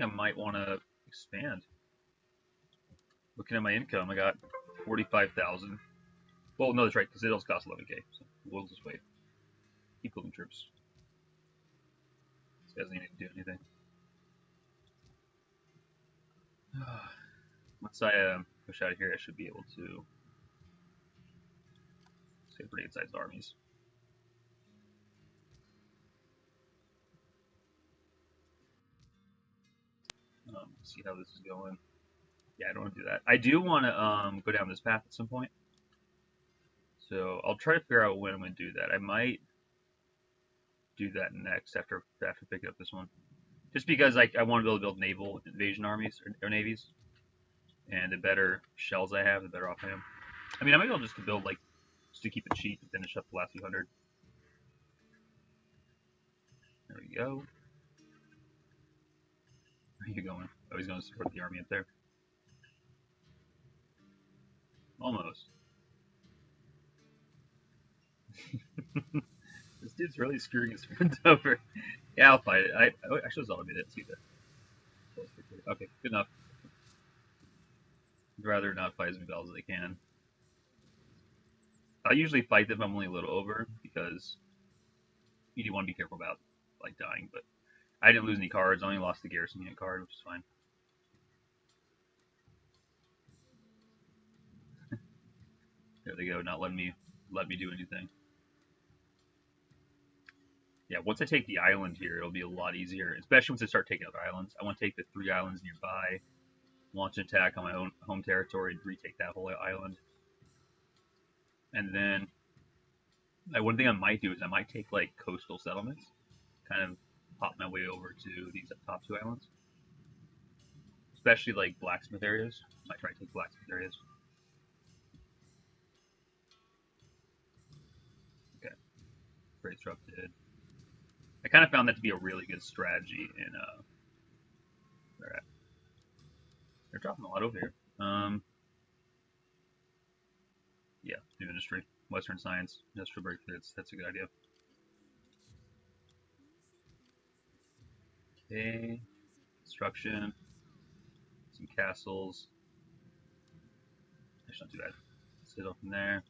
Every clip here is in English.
I might want to expand. Looking at my income, I got 45,000. Well, no, that's right, because it'll cost 11k. So we'll just wait. Keep building troops. This doesn't need to do anything. Once I push out of here, I should be able to say pretty good-sized armies. See how this is going. Yeah, I don't want to do that. I do want to go down this path at some point. So I'll try to figure out when I'm going to do that. I might do that next after picking up this one. Just because I want to be able to build naval invasion armies or navies. And the better shells I have, the better off I am. I mean, I might be able just to build, like, just to keep it cheap and finish up the last few hundred. There we go. Where are you going? Oh, he's going to support the army up there. Almost. This dude's really screwing his friends over. Yeah, I'll fight it. I should have automated it. See that. Okay, good enough. I'd rather not fight as many battles as I can. I usually fight them if I'm only a little over because you do want to be careful about like dying. But I didn't lose any cards. I only lost the garrison unit card, which is fine. There they go, not letting me do anything. Yeah, once I take the island here, it'll be a lot easier, especially once I start taking other islands. I want to take the 3 islands nearby, launch an attack on my own home territory, and retake that whole island. And then, one thing I might do is I might take like coastal settlements, kind of pop my way over to these top 2 islands, especially like blacksmith areas. I might try to take blacksmith areas. Okay, very disrupted. I kind of found that to be a really good strategy in where at? They're dropping a lot over here. Yeah, new industry, Western science, industrial breakthrough. That's a good idea. Okay, construction, some castles. Actually, not too bad. Citadel from there.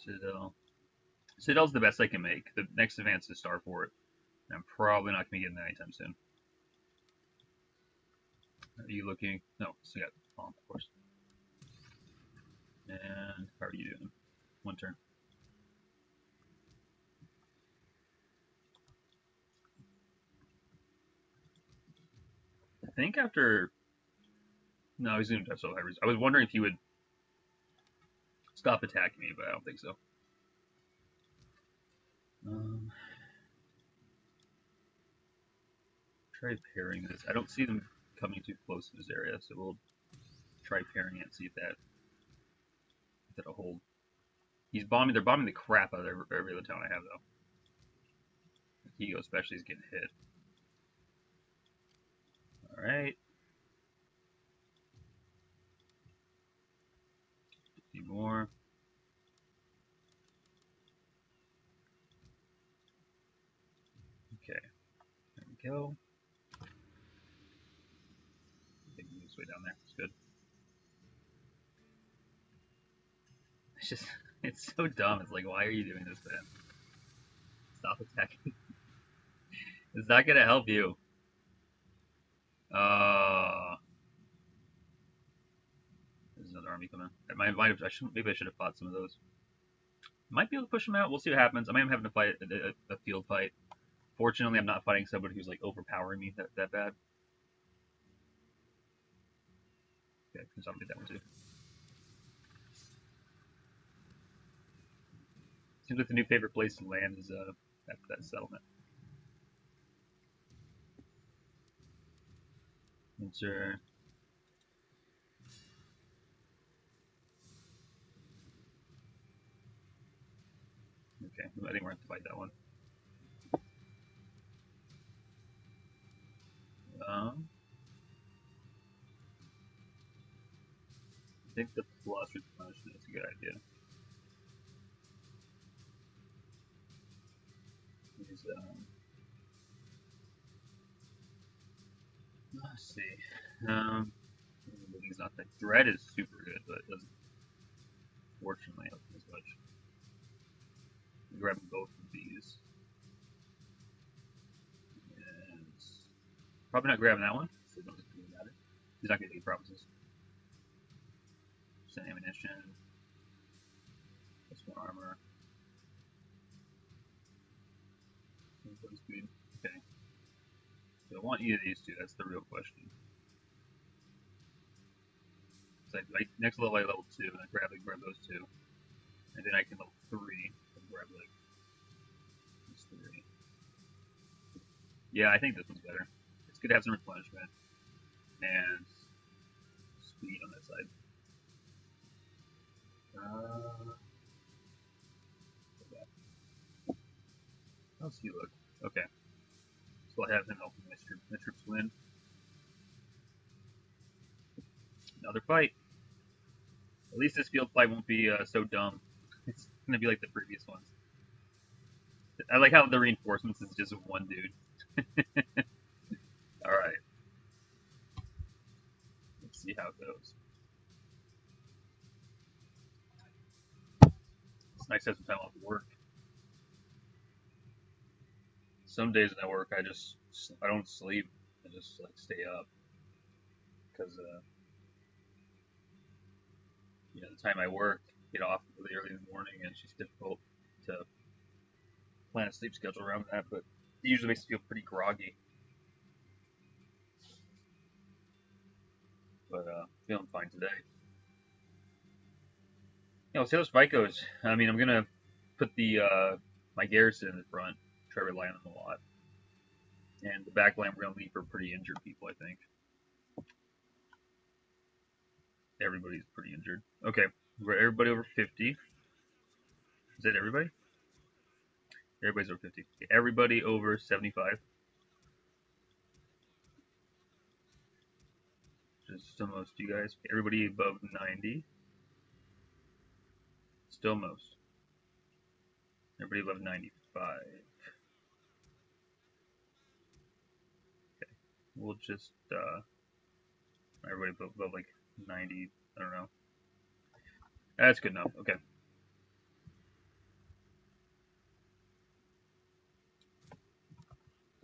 Citadel. Citadel's the best I can make. The next advance is Starport. And I'm probably not going to be getting that anytime soon. Are you looking? No, so got bomb, of course. And how are you doing? 1 turn. I think after. No, he's going to have so high. I was wondering if he would stop attacking me, but I don't think so. Try pairing this. I don't see them coming too close to this area, so we'll try pairing it and see if that'll hold. He's bombing. They're bombing the crap out of every other town I have, though. Higo especially is getting hit. All right. 50 more. Okay. There we go. Taking this way down there. It's good. It's just, it's so dumb. It's like, why are you doing this, man? Stop attacking. It's not gonna help you. There's another army coming. Maybe I should have fought some of those. Might be able to push them out. We'll see what happens. I might be having to fight a field fight. Fortunately, I'm not fighting somebody who's like overpowering me that bad. Okay, because I'll get that one too. Seems like the new favorite place to land is that settlement. Enter. Okay, I think we're going to fight that one. I think the plus replenishment is a good idea. Is Let's see. He's not that. Dread is super good, but it doesn't fortunately help as much. I'm grabbing both of these. And probably not grabbing that one, so don't think about it. He's not going to take promises. Just ammunition. Plus one armor. Speed. Okay. So I want either of these two, that's the real question. So like next level I level 2 and I grab those two. And then I can level 3 and grab like these 3. Yeah, I think this one's better. It's good to have some replenishment and speed on that side. How's he look? Okay. So I have him helping my troops win. Another fight. At least this field fight won't be so dumb. It's gonna be like the previous ones. I like how the reinforcements is just one dude. Alright. Let's see how it goes. It's nice to have some time off work. Some days when I work, I don't sleep. I just like stay up because the time I work, get off really early in the morning, and it's just difficult to plan a sleep schedule around that. But it usually makes me feel pretty groggy. But feeling fine today. We'll see how this fight goes. I mean, I'm gonna put the my garrison in the front, try to rely on them a lot, and the back line we're gonna leave for pretty injured people. I think everybody's pretty injured. Okay, we're everybody over 50. Is that everybody? Everybody's over 50. Okay, everybody over 75. Just still most of you guys. Okay, everybody above 90. Still most. Everybody above 95. Okay, we'll just everybody above like 90. I don't know. That's good enough. Okay.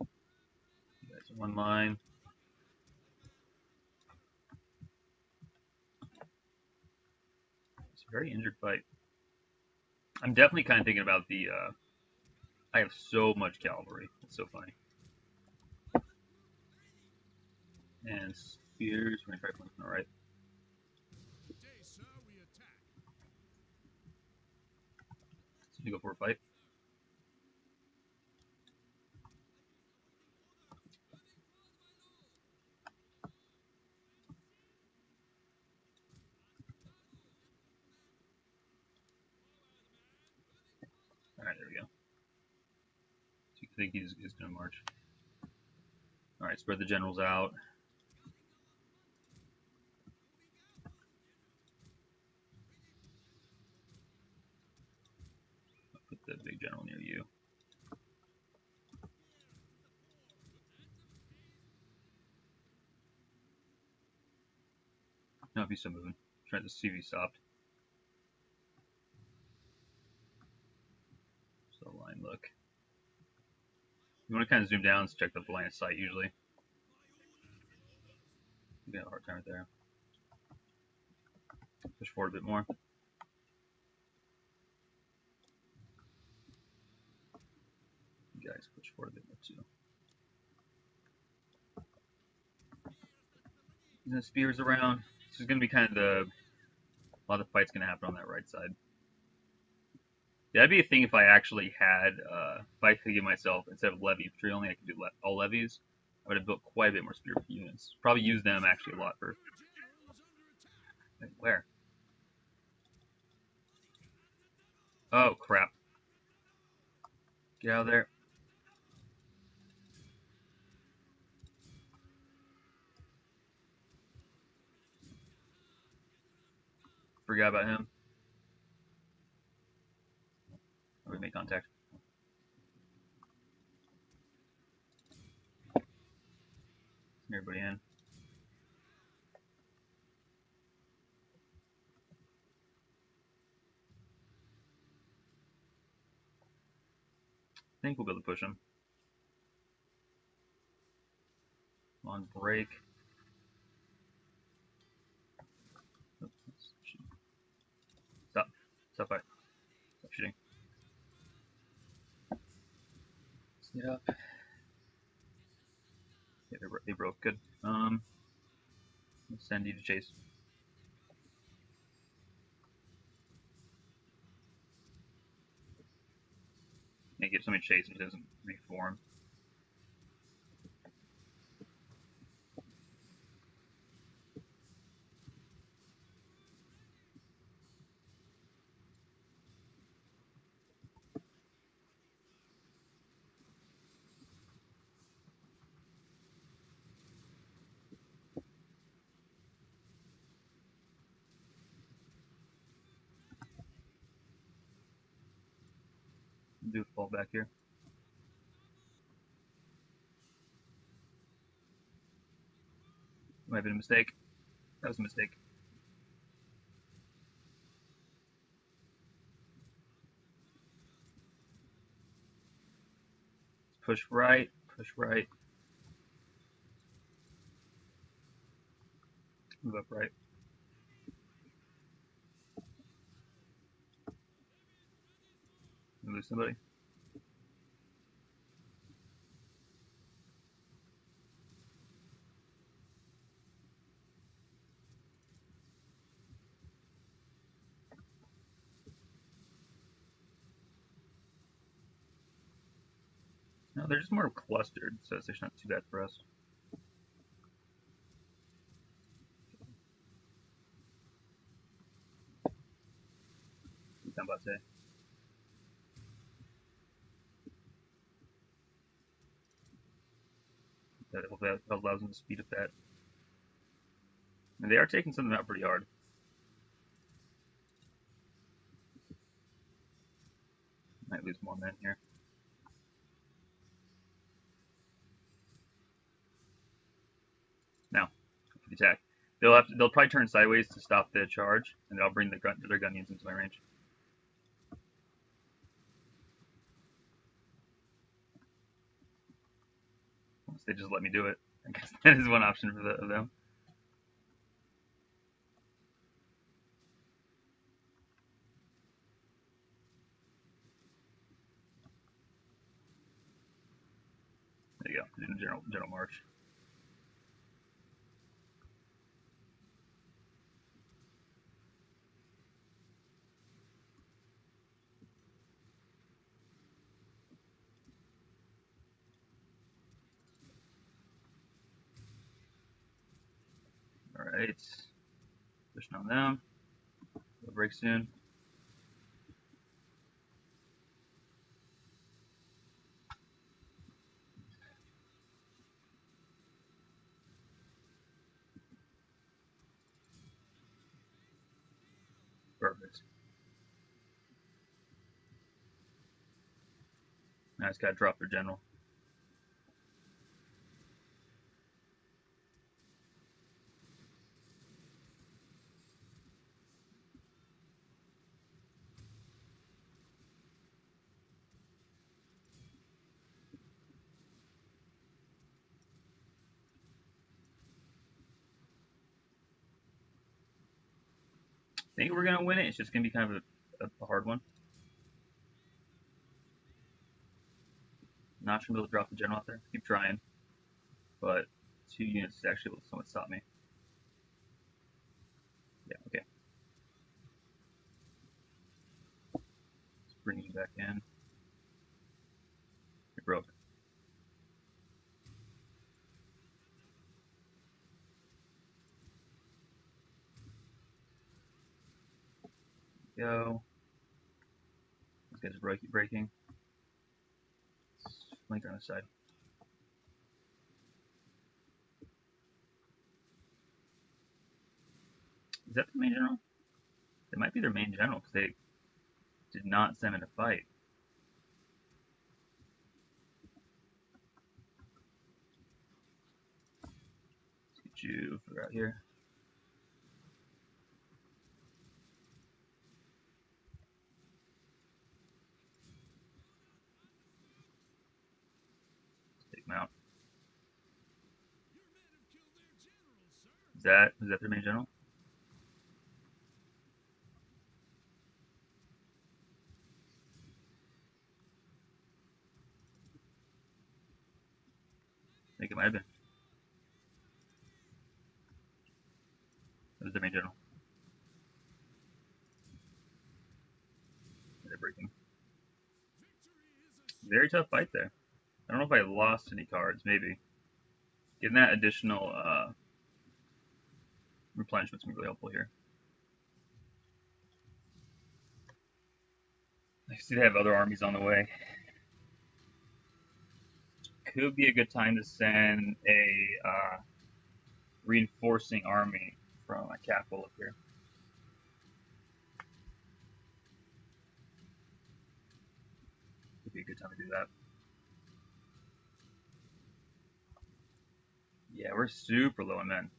You guys in one line. It's a very injured fight. I'm definitely kind of thinking about the. I have so much cavalry. It's so funny. And spears. We're gonna try one. All right. So you go for a fight. All right, there we go. So you think he's gonna march? All right, spread the generals out. I'll put the big general near you. No, if he's still moving. Trying to see if he stopped. So line look. You want to kind of zoom down to check the line of sight usually. You get a hard time right there. Push forward a bit more. You guys push forward a bit more too. And the spears around. This is going to be kind of a lot of fights going to happen on that right side. Yeah, that'd be a thing if I actually had, if I could give myself, instead of levy infantry only, I could do all levies. I would have built quite a bit more spear units. Probably use them actually a lot for. Wait, where? Oh, crap. Get out of there. Forgot about him. We make contact. Everybody in. think we'll be able to push him. On break. Stop. Stop by. Stop shooting. Yeah. Yeah, they broke. Good. Let's send you to chase. Yeah, get somebody to chase if it doesn't reform. Do a fall back here. Might have been a mistake. That was a mistake. Push right. Push right. Move up right. Lose somebody. No, they're just more clustered, so it's actually not too bad for us. Danbate. That allows them to speed up that. And they are taking something out pretty hard. Might lose more men here. Now, for the attack. They'll probably turn sideways to stop the charge, and then I'll bring their Gunians into my range. Unless they just let me do it. I guess that is one option for them. There you go. General march. Alright. Pushing on them. They'll break soon. Perfect. Now I just gotta drop their general. I think we're gonna win it. It's just gonna be kind of a hard one. Not gonna be able to drop the general out there. Keep trying, but 2 units is actually able to somewhat stop me. Yeah, okay. Let's bring you back in. You're broke. Go. These guys are breaking. Flank on the side. Is that the main general? It might be their main general because they did not send in a fight. Let's get you figure out here. dismount. Is that their main general? I think it might have been. It was their main general. They're breaking. Very tough fight there. I don't know if I lost any cards. Maybe. Getting that additional replenishment's gonna be really helpful here. I see they have other armies on the way. Could be a good time to send a reinforcing army from a capital up here. Could be a good time to do that. Yeah, we're super low in men.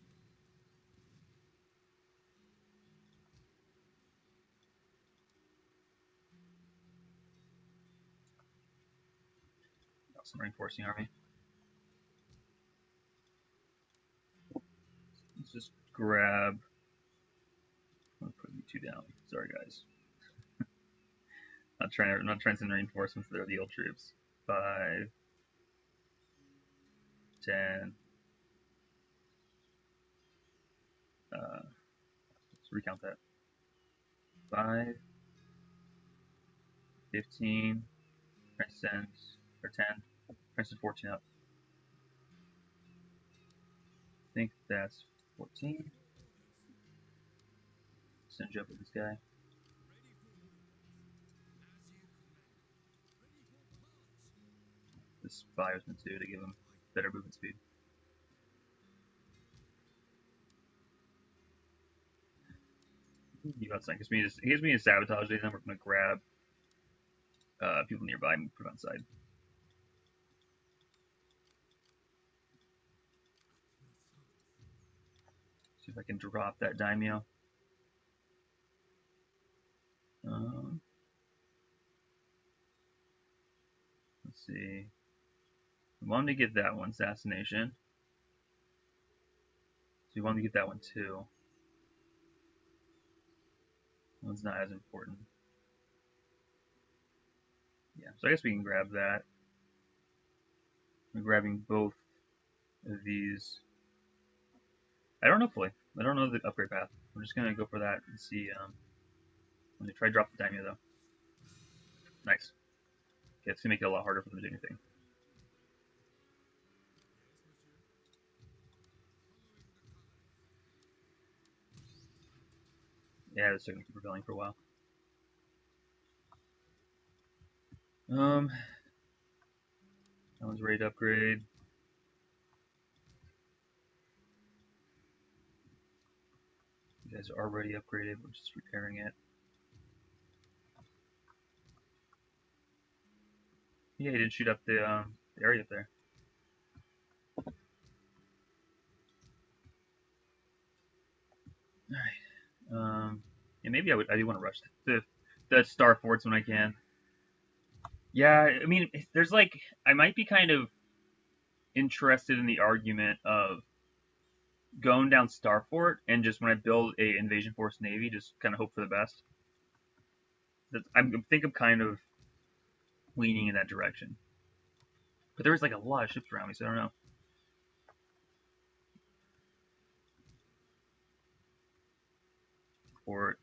Got some reinforcing army. Let's just grab. I'll put you two down. Sorry, guys. Not trying to send reinforcements. They're the old troops. 5, 10. Let's recount that. 5, 15. Trying to send or 10. Trying to send 14 up. I think that's 14. Send you up with this guy. This firesman too to give him better movement speed. You outside gives me a sabotage these, and we're gonna grab people nearby and put on side. See if I can drop that daimyo. Let's see. We wanted to get that one, assassination. So we wanted to get that one too. That one's not as important. Yeah, so I guess we can grab that. We're grabbing both of these. I don't know fully. I don't know the upgrade path. We're just gonna go for that and see. I'm gonna try to drop the daimyo though. Nice. Okay, it's gonna make it a lot harder for them to do anything. Yeah, they're still gonna keep rebelling for a while. That one's ready to upgrade. You guys are already upgraded. We're just repairing it. Yeah, he didn't shoot up the area up there. All right. Yeah, maybe I do want to rush the star forts when I can. Yeah, I mean, there's like I might be kind of interested in the argument of going down Starfort and just when I build a invasion force navy, just kind of hope for the best. I think I'm kind of leaning in that direction. But there was like a lot of ships around me, so I don't know. Port,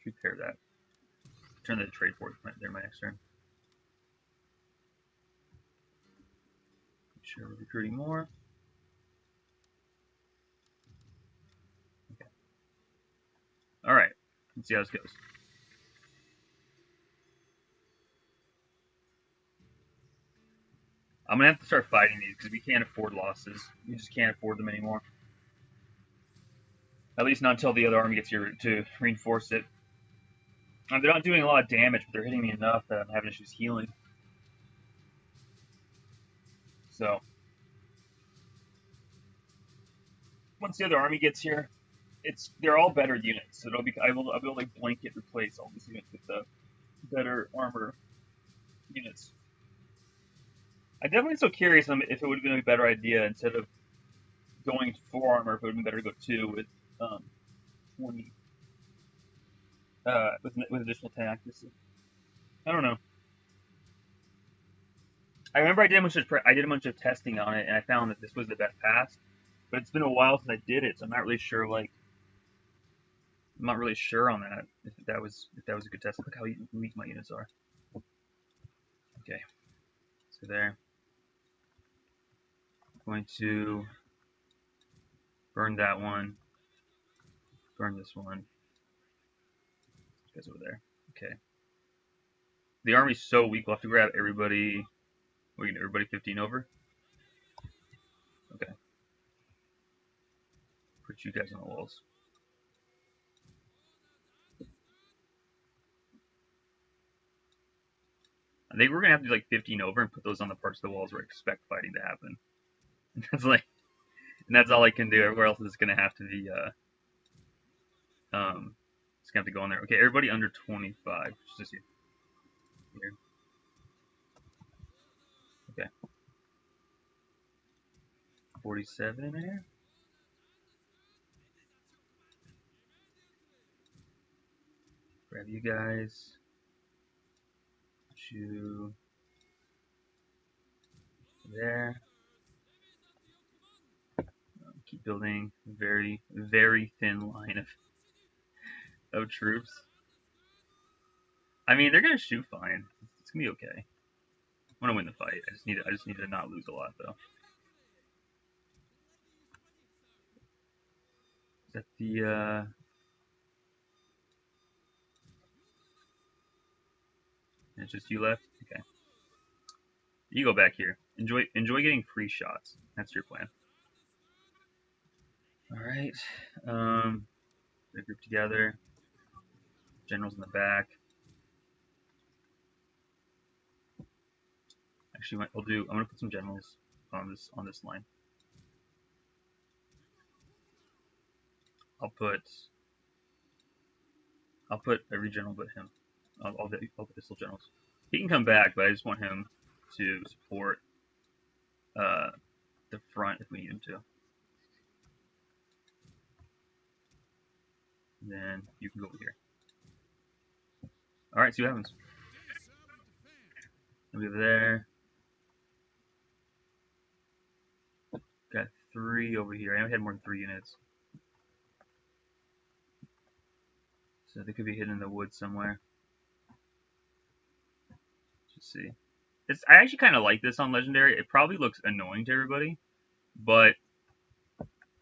repair that. Turn the trade port there my next turn. Make sure we're recruiting more. Okay. All right. Let's see how this goes. I'm gonna have to start fighting these because we can't afford losses. We just can't afford them anymore. At least not until the other army gets here to reinforce it. They're not doing a lot of damage, but they're hitting me enough that I'm having issues healing. So once the other army gets here, they're all better units. So I'll be able to like blanket replace all these units with the better armor units. I definitely so curious if it would have been a better idea instead of going 4 armor, if it would have been better to go 2 with 20 with additional 10 accuracy. I don't know. I remember I did a bunch of testing on it, and I found that this was the best pass. But it's been a while since I did it, so I'm not really sure. I'm not really sure on that if that was a good test. Look how weak my units are. Okay, so there. I'm going to burn that one. Burn this one. Guys over there. Okay. The army's so weak. We'll have to grab everybody. We get everybody 15 over. Okay. Put you guys on the walls. I think we're gonna have to do like 15 over and put those on the parts of the walls where I expect fighting to happen. And that's all I can do. Everywhere else is gonna have to be it's gonna have to go on there. Okay, everybody under 25. Just here. Okay. 47 in there. Grab you guys. Put you there. Keep building very, very thin line of troops. I mean, they're gonna shoot fine. It's gonna be okay. I'm gonna win the fight. I just need to not lose a lot though. Is that the it's just you left? Okay. You go back here. Enjoy getting free shots. That's your plan. Alright. They group together. Generals in the back. Actually, I'm gonna put some generals on this line. I'll put every general but him. All the pistol generals. He can come back, but I just want him to support uh, the front if we need him to. And then you can go over here. All right, see what happens. I'll be over there. Got 3 over here. I only had more than 3 units. So they could be hidden in the woods somewhere. Let's see. I actually kind of like this on Legendary. It probably looks annoying to everybody, but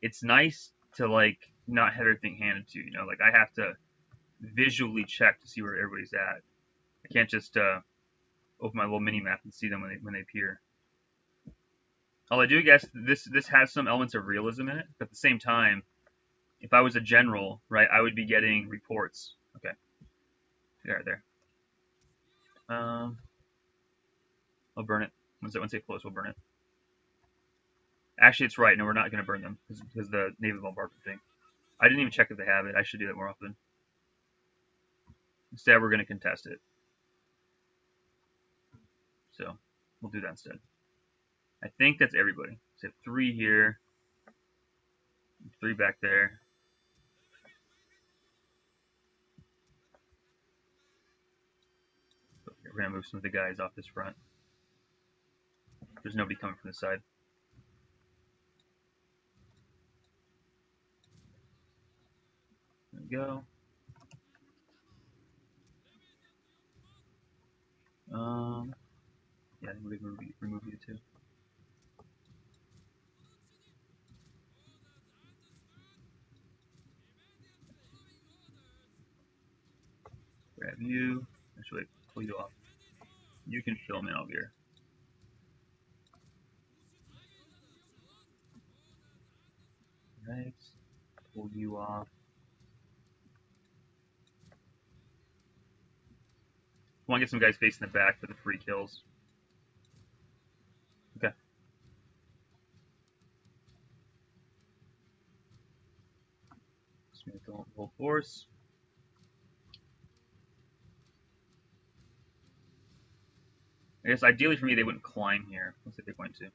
it's nice to like not have everything handed to you. You know, like I have to visually check to see where everybody's at. I can't just open my little mini map and see them when they appear. Although I do guess this has some elements of realism in it, but at the same time, if I was a general, right, I would be getting reports. Okay, there. I'll burn it. Once they close, we'll burn it. Actually, it's right. No, we're not going to burn them because the naval bombardment thing. I didn't even check if they have it. I should do that more often. Instead, we're going to contest it. So we'll do that instead. I think that's everybody. So 3 here, 3 back there. We're going to move some of the guys off this front. There's nobody coming from this side. There we go. Yeah, we remove you too. Grab you. Actually, pull you off. You can film in over here. Right. Pull you off. I want to get some guys facing the back for the free kills. Okay. Just make the whole force. I guess ideally for me they wouldn't climb here. Looks like they're going to.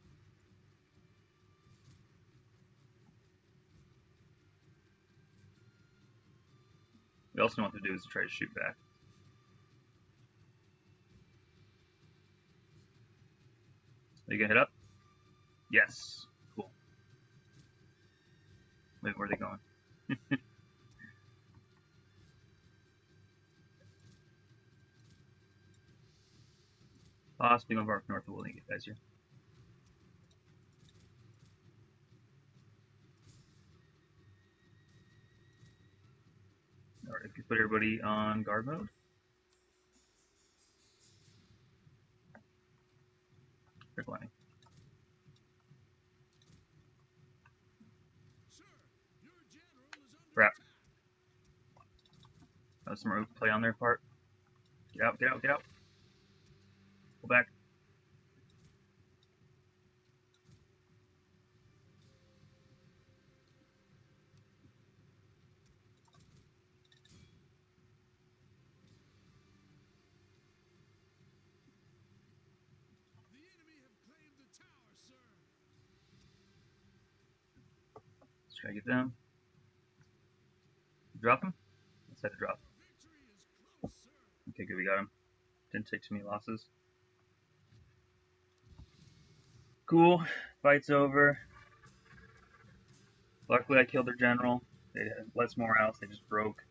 We also know what to do is to try to shoot back. Are you gonna hit up? Yes. Cool. Wait, where are they going? Possibly going far north, we'll get guys here. Alright, if you put everybody on guard mode. They're flying. Crap. That was some play on their part. Get out, get out, get out. Pull back. Let's try to get them. Drop him? Let's have to drop. Okay, good, we got him. Didn't take too many losses. Cool. Fight's over. Luckily, I killed their general. They had less morale, so they just broke.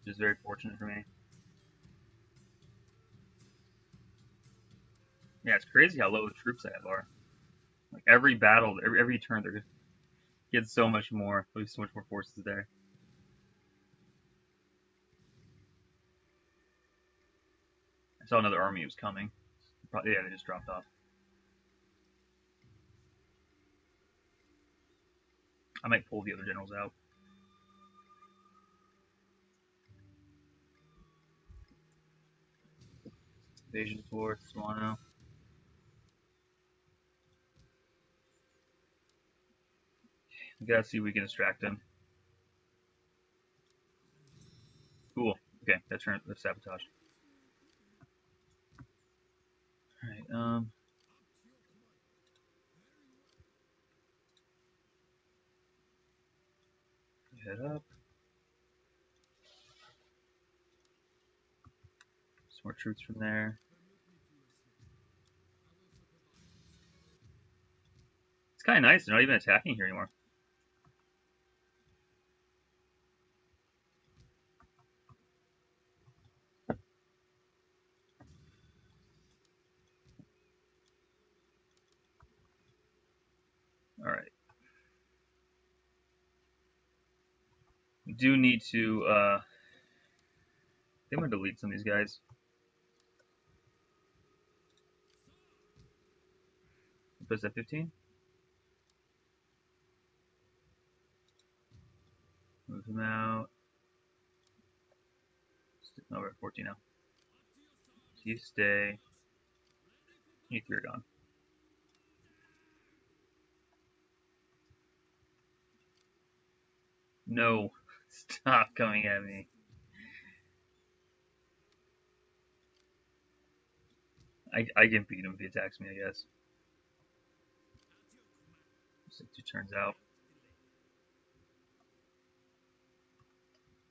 Which is very fortunate for me. Yeah, it's crazy how low the troops I have are. Like every battle, every turn, they're get so much more. There's so much more forces there. I saw another army was coming. Probably, yeah, they just dropped off. I might pull the other generals out. Invasion towards Swano. We gotta see if we can distract him. Cool. Okay, that's sabotage. Alright, head up. Some more troops from there. It's kind of nice. They're not even attacking here anymore. Alright. We do need to, I'm going to delete some of these guys. Press F15. Move him out. No, we're at 14 now. You stay. You three are gone. No. Stop coming at me. I can beat him if he attacks me, I guess. So 2 turns out.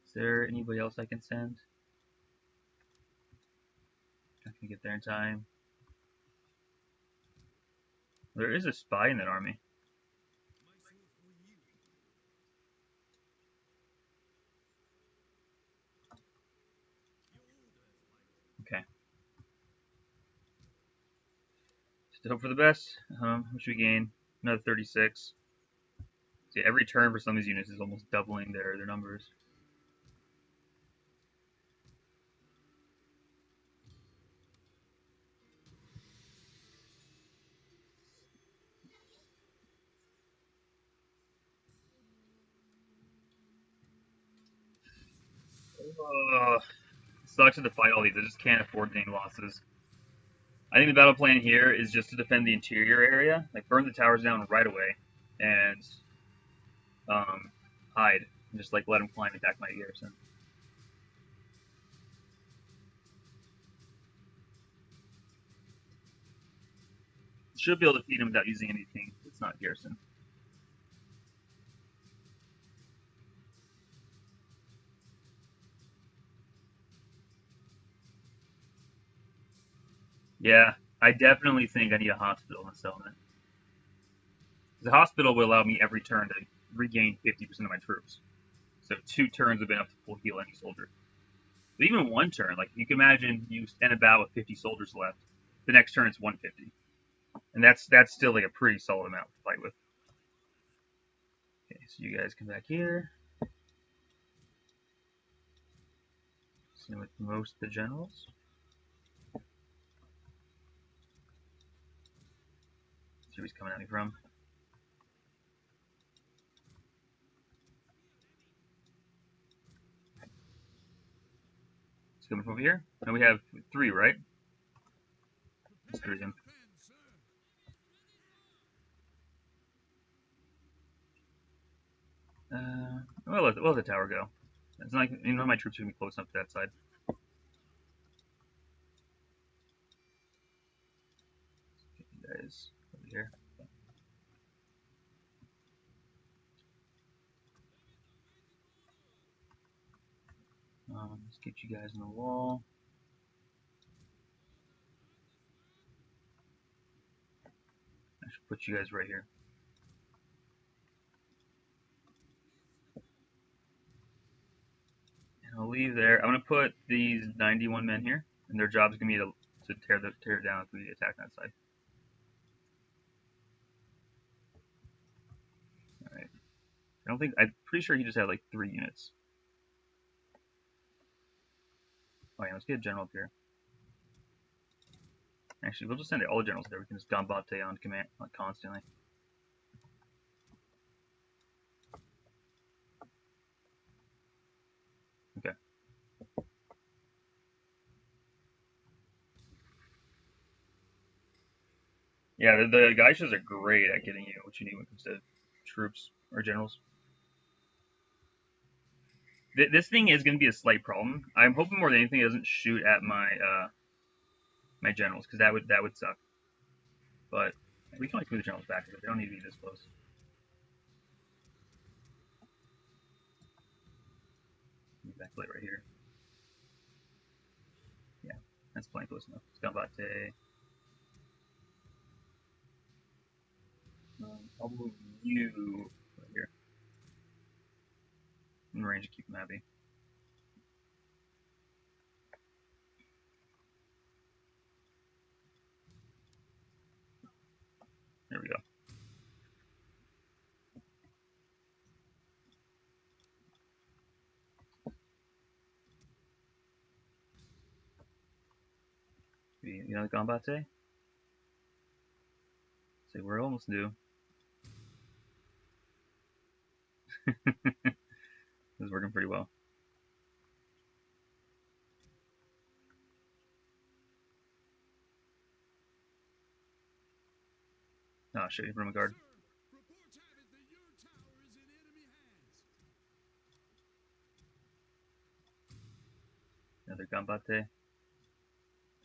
Is there anybody else I can send? I can get there in time. There is a spy in that army. Okay. Just hope for the best. What should we gain? Another 36. See, every turn for some of these units is almost doubling their numbers. Sucks to fight all these. I just can't afford any losses. I think the battle plan here is just to defend the interior area, like burn the towers down right away, and hide, and just like let them climb and attack my garrison. Should be able to feed him without using anything. It's not garrison. Yeah, I definitely think I need a hospital in the settlement. The hospital will allow me every turn to regain 50% of my troops. So 2 turns have been enough to full heal any soldier. But even 1 turn, like you can imagine you end a battle with 50 soldiers left. The next turn it's 150. And that's still like a pretty solid amount to fight with. Okay, so you guys come back here. Same with most of the generals. See where he's coming at me from. He's coming from over here. And we have 3, right? Let's screw him. Well, let the tower go. It's not like my troops are gonna be close enough to that side. Get you guys over here. Let's get you guys in the wall. I should put you guys right here. And I'll leave there. I'm gonna put these 91 men here, and their job is gonna be to tear it down if we attack that side. All right. I'm pretty sure he just had like 3 units. Oh yeah, let's get a general up here. Actually, we'll just send all the generals there. We can just Gambate on command like constantly. Okay. Yeah, the geishas are great at getting you what you need when it comes to troops or generals. This thing is going to be a slight problem. I'm hoping more than anything it doesn't shoot at my generals, because that would suck. But we can like move the generals back because they don't need to be this close. Back plate right here. Yeah, that's plenty close enough. Gambate. I'll move you right here in range to keep them happy. There we go. You know the Gambate? So we're almost due. This is working pretty well. Oh shit, he from a guard. Another Gambate.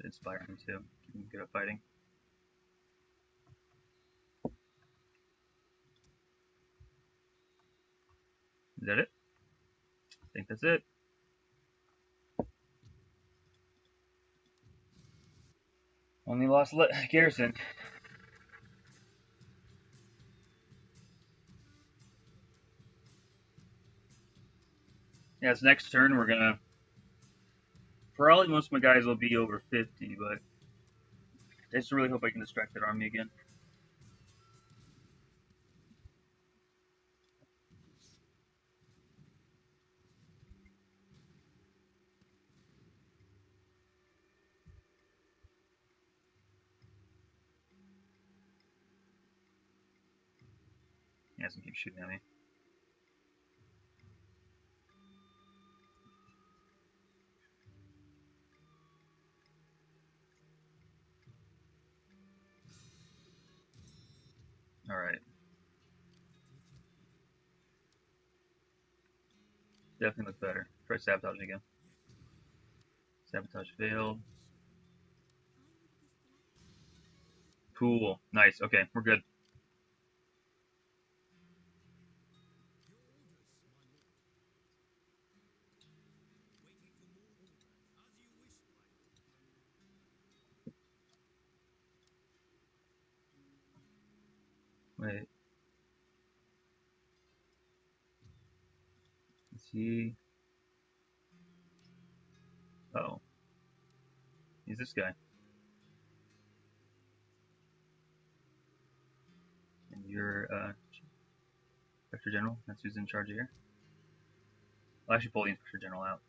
To inspire him too. Keep him good at fighting. Is that it? I think that's it. Only lost garrison. Yeah, it's next turn we're gonna. Probably most of my guys will be over 50, but I just really hope I can distract that army again. He hasn't keep shooting at me. Alright. Definitely look better. Try sabotaging again. Sabotage failed. Cool. Nice. Okay, we're good. Wait. Let's see. Oh. He's this guy. And you're, Inspector General. That's who's in charge here. I'll actually pull the Inspector General out.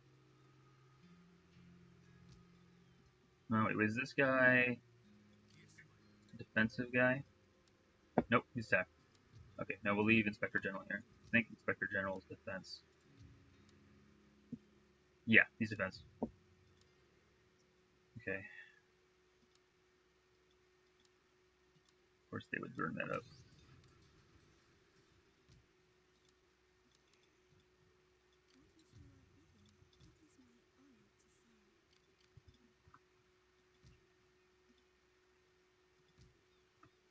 No, wait, is this guy a defensive guy? Nope, he's attack. Okay, now we'll leave Inspector General here. I think Inspector General is defense. Yeah, he's defense. Okay. Of course they would burn that up.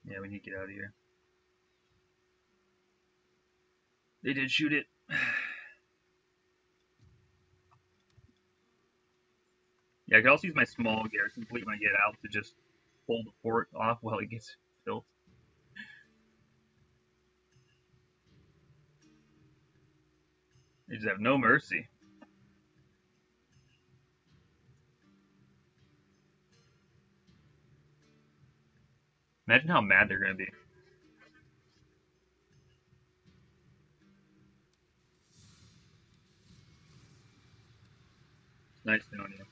Yeah, we need to get out of here. They did shoot it. Yeah, I could also use my small garrison fleet when I get out to just pull the fort off while it gets built. They just have no mercy. Imagine how mad they're going to be. Nice knowing you.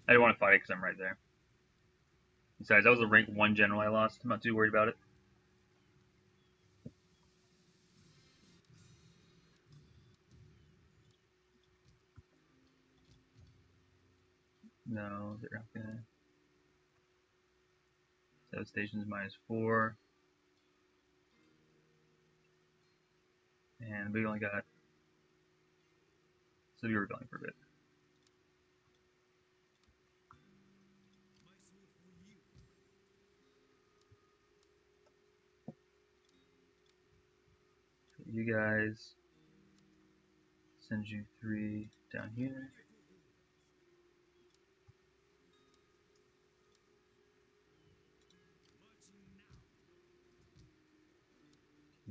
I don't want to fight it because I'm right there. Besides, that was a rank 1 general I lost. I'm not too worried about it. No, they're not going to. 7 stations -4. And we only got. So we were rebelling for a bit. You guys. Send you 3 down here.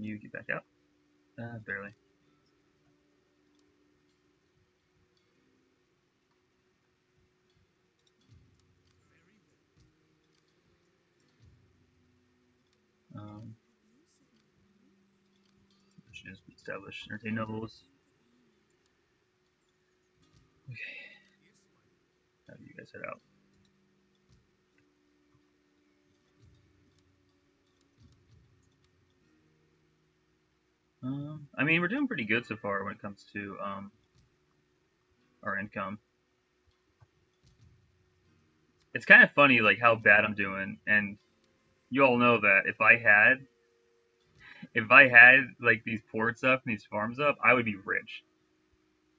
You get back out. Barely. Should just establish entertain nobles. Okay. How do you guys head out? I mean, we're doing pretty good so far when it comes to our income. It's kind of funny, like how bad I'm doing, and you all know that if I had like these ports up and these farms up, I would be rich.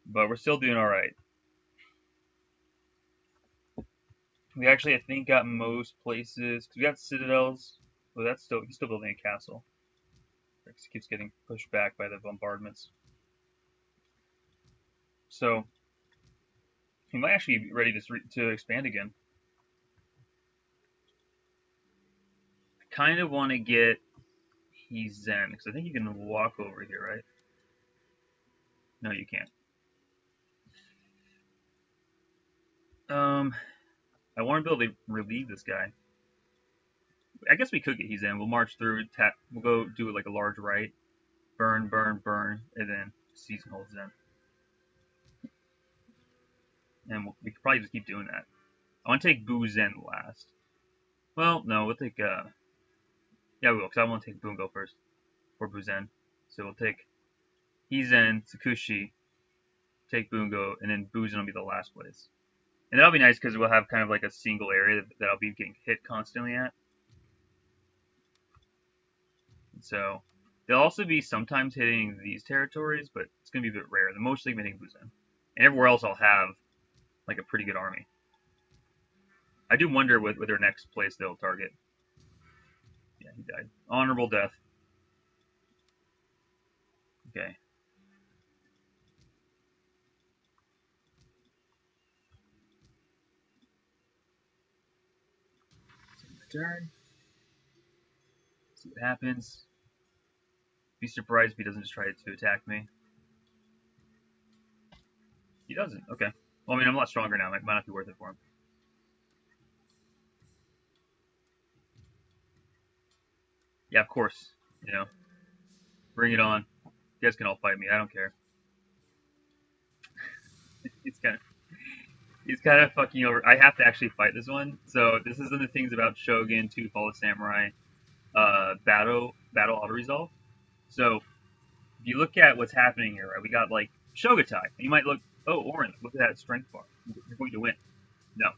But we're still doing all right. We actually, I think, got most places because we got citadels. Well, that's still he's still building a castle. It keeps getting pushed back by the bombardments. So he might actually be ready to expand again. I kind of want to get he's Zen because I think you can walk over here, right? No, you can't. I want to be able to relieve this guy. I guess we could get he's in. We'll march through, tap. We'll go do like a large right, burn, burn, burn, and then season holds in. And we could probably just keep doing that. I want to take Bu Zen last. Well, no, we'll take. Yeah, we will, because I want to take Bungo first for Bu Zen. So we'll take Hizen, Tsukushi, take Bungo, and then Bu Zen will be the last place. And that'll be nice because we'll have kind of like a single area that I'll be getting hit constantly at. So They'll also be sometimes hitting these territories, but it's going to be a bit rare. The most they've been hitting Busan. And everywhere else I'll have like a pretty good army. I do wonder with their next place they'll target. Yeah, he died. Honorable death. Okay. Turn. See what happens. Be surprised if he doesn't just try to attack me. He doesn't. Okay. Well, I mean, I'm a lot stronger now. It might not be worth it for him. Yeah, of course. You know, bring it on. You guys can all fight me. I don't care. He's kind of fucking over. I have to actually fight this one. So this is one of the things about Shogun 2 Fall of Samurai battle auto resolve. So if you look at what's happening here, right? We got like Shogutai. You might look, oh, Orin, look at that strength bar. You're going to win. No.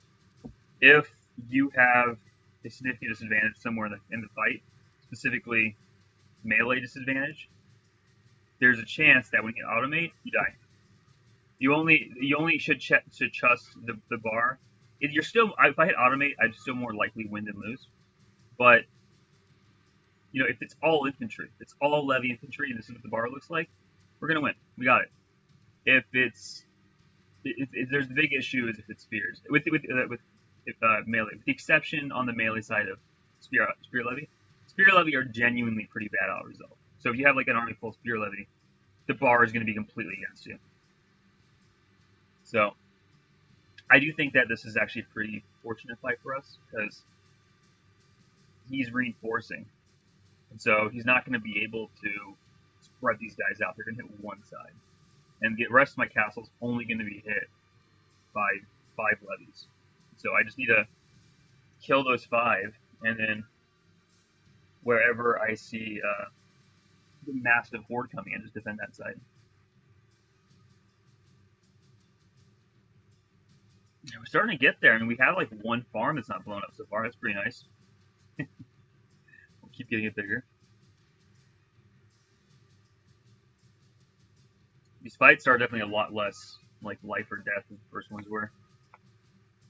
If you have a significant disadvantage somewhere in the fight, specifically melee disadvantage, there's a chance that when you automate, you die. You only should trust the bar. If you're still, if I hit automate, I'm still more likely win than lose. But you know, if it's all infantry, if it's all Levy infantry, and this is what the bar looks like, we're gonna win. We got it. If it's if there's the big issue is if it's spears with melee, with the exception on the melee side of spear levy. Spear levy are genuinely pretty bad out result. So if you have like an army full spear levy, the bar is going to be completely against you. So I do think that this is actually a pretty fortunate fight for us because he's reinforcing, and so he's not going to be able to spread these guys out. They're going to hit one side, and the rest of my castle's only going to be hit by 5 levies. So I just need to kill those 5, and then wherever I see the massive horde coming in, just defend that side. Yeah, we're starting to get there. I mean, we have like one farm that's not blown up so far. That's pretty nice. We'll keep getting it bigger. These fights are definitely a lot less like life or death than the first ones were.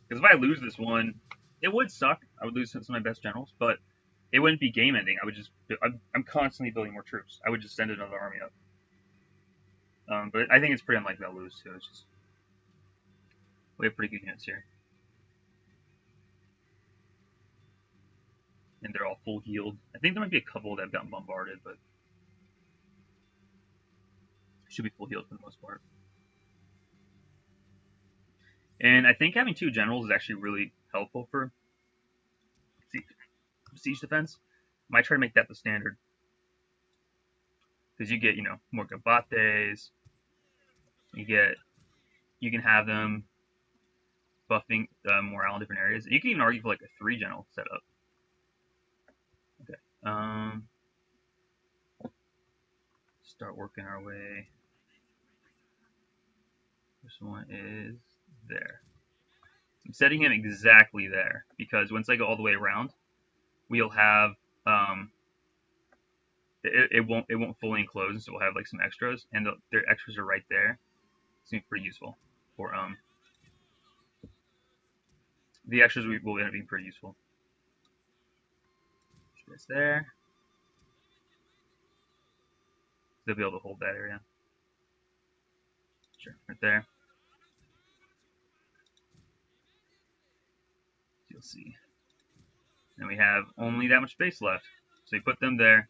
Because if I lose this one, it would suck. I would lose some of my best generals, but it wouldn't be game ending. I would just, I'm constantly building more troops. I would just send another army up. But I think it's pretty unlikely I'll lose too. It's just, we have pretty good units here. And they're all full healed. I think there might be a couple that have gotten bombarded, but should be full healed for the most part. And I think having 2 generals is actually really helpful for siege defense. I might try to make that the standard. Because you get, you know, more combates. You can have them buffing morale in different areas. You can even argue for like a 3 general setup. Okay. Start working our way. This one is there. I'm setting him exactly there because once I go all the way around, we'll have it won't fully enclose, so we'll have like some extras, and their extras are right there. It's gonna be pretty useful for the extras will end up being pretty useful. Just there. They'll be able to hold that area. Sure, right there. You'll see. And we have only that much space left. So you put them there,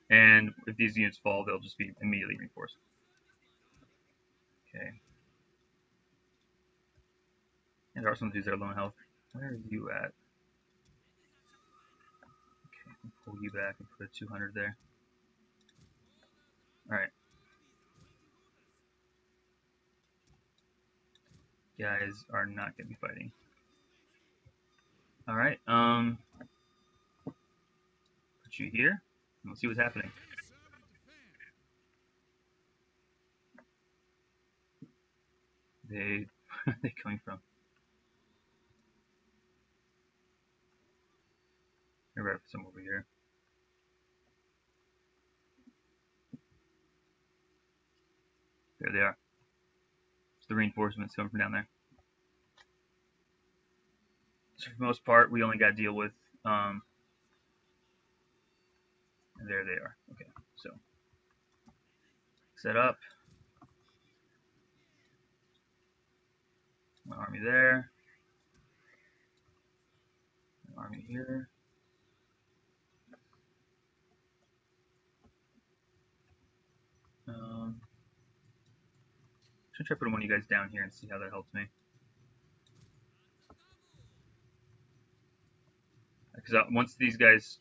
and if these units fall, they'll just be immediately reinforced. Okay. And there are some of these that are low in health. Where are you at? Okay, I'll pull you back and put a 200 there. Alright. Guys are not going to be fighting. Alright, put you here, and we'll see what's happening. Where are they coming from? They're right some over here. There they are. It's the reinforcements coming from down there. So for the most part, we only got to deal with, and there they are. Okay, so set up. My army there. My army here. Should try putting one of you guys down here and see how that helps me. Because once these guys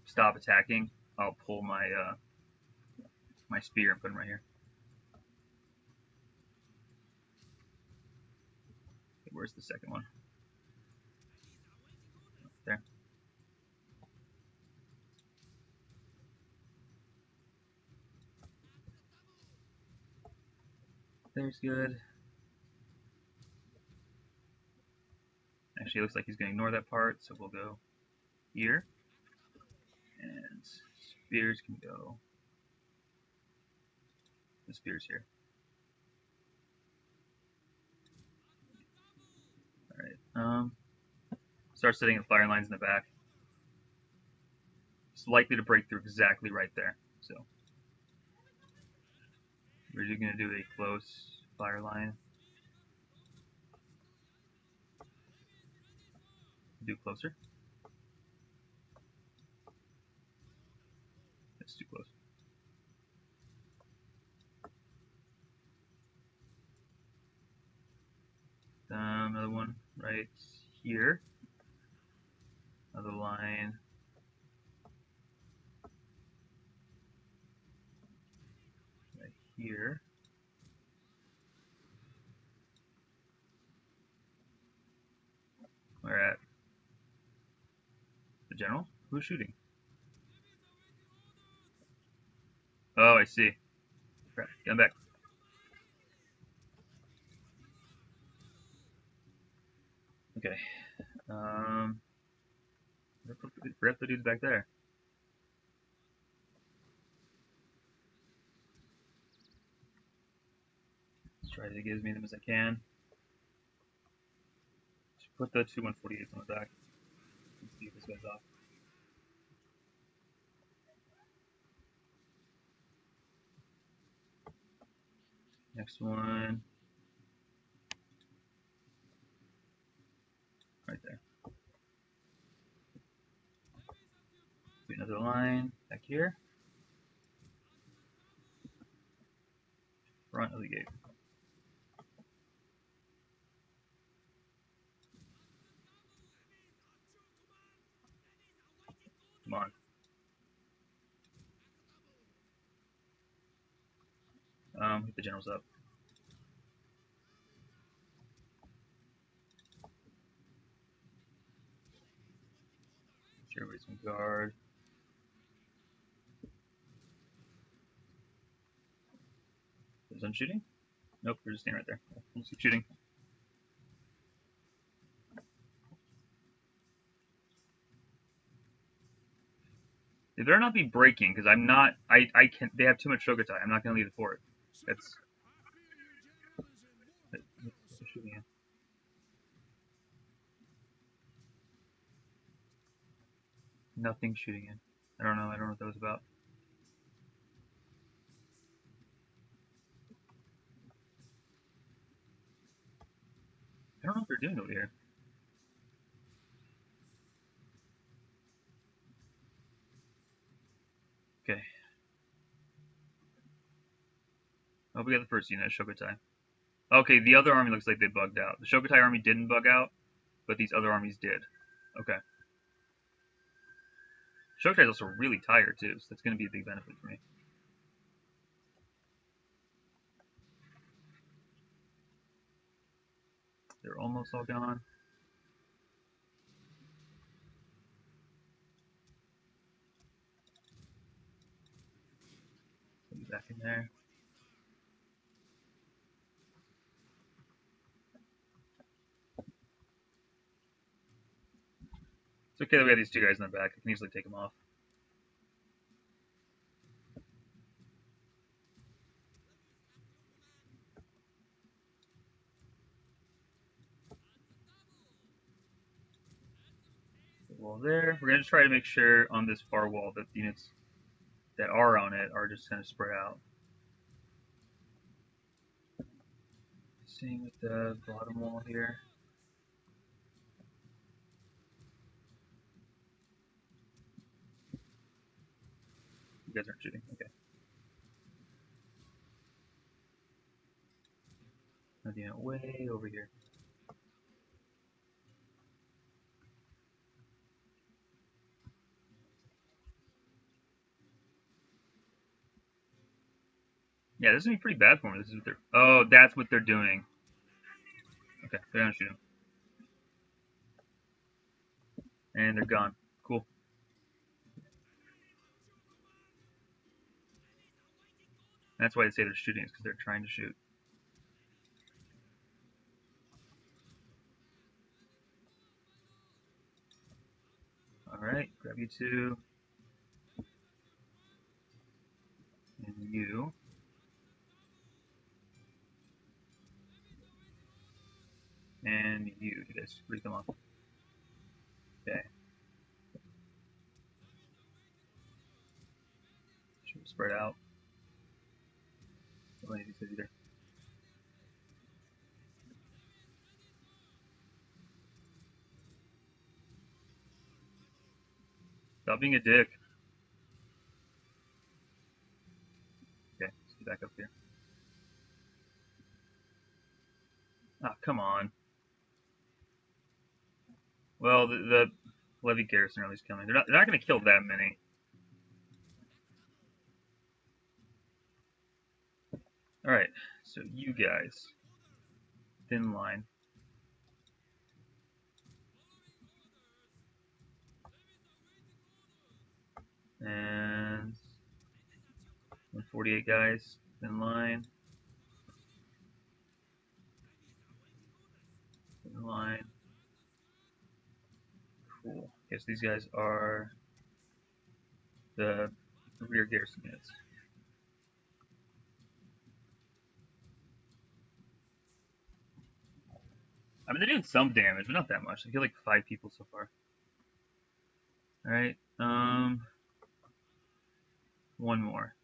stop attacking, I'll pull my my spear and put him right here. Okay, where's the second one? There. There's good. Actually, it looks like he's going to ignore that part, so we'll go here. And spears can go. The spears here. Alright. Start setting up fire lines in the back. It's likely to break through exactly right there. So we're just going to do a close fire line. Do closer. That's too close. Another one right here. Another line right here. We're at the general. Who's shooting? Oh, I see. Crap, get him back. Okay. Forgot the dude's back there. Let's try to get as many of them as I can. Just put the two 148s on the back. Let's see if this goes off. Next one. Right there. Do another line back here. Front of the gate. Come on. Hit the generals up. Sure, everybody's on guard. Is done shooting? Nope, they're just standing right there. Let's keep shooting. They better not be breaking, because I'm not. I can. They have too much Shogutai. I'm not going to leave the fort. That's. Shooting in. Nothing shooting in. I don't know. I don't know what that was about. I don't know what they're doing over here. Okay. Oh, we got the first unit, Shogutai. Okay, the other army looks like they bugged out. The Shogutai army didn't bug out, but these other armies did. Okay. Shogutai is also really tired, too, so that's going to be a big benefit for me. They're almost all gone. Put you back in there. It's okay that we have these two guys in the back. I can easily take them off. there. We're going to try to make sure on this far wall that the units that are on it are just kind of spread out. Same with the bottom wall here. You guys aren't shooting. Okay. Another unit way over here. Yeah, this is gonna be pretty bad for them. This is what they're. Oh, that's what they're doing. Okay, they're gonna shoot him, and they're gone. Cool. That's why they say they're shooting, is because they're trying to shoot. All right, grab you two, and you, and you. You guys read them off. Okay. Should we spread out? Don't need these either. Stop being a dick. Okay, let's get back up here. Ah, come on. Well, the Levy garrison are at least coming. They're not going to kill that many. All right, so you guys, thin line. And 148 guys in line. In line. Cool. Okay, so these guys are the rear garrison units. I mean, they're doing some damage, but not that much. I kill like 5 people so far. All right. One more.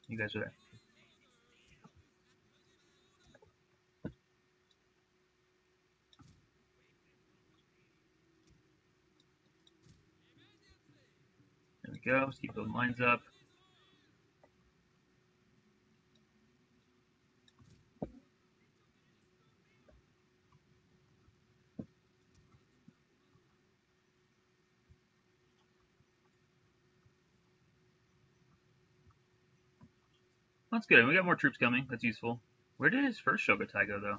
You guys are there. There we go. Let's keep those lines up. That's good. We got more troops coming. That's useful. Where did his first Shogutai go, though?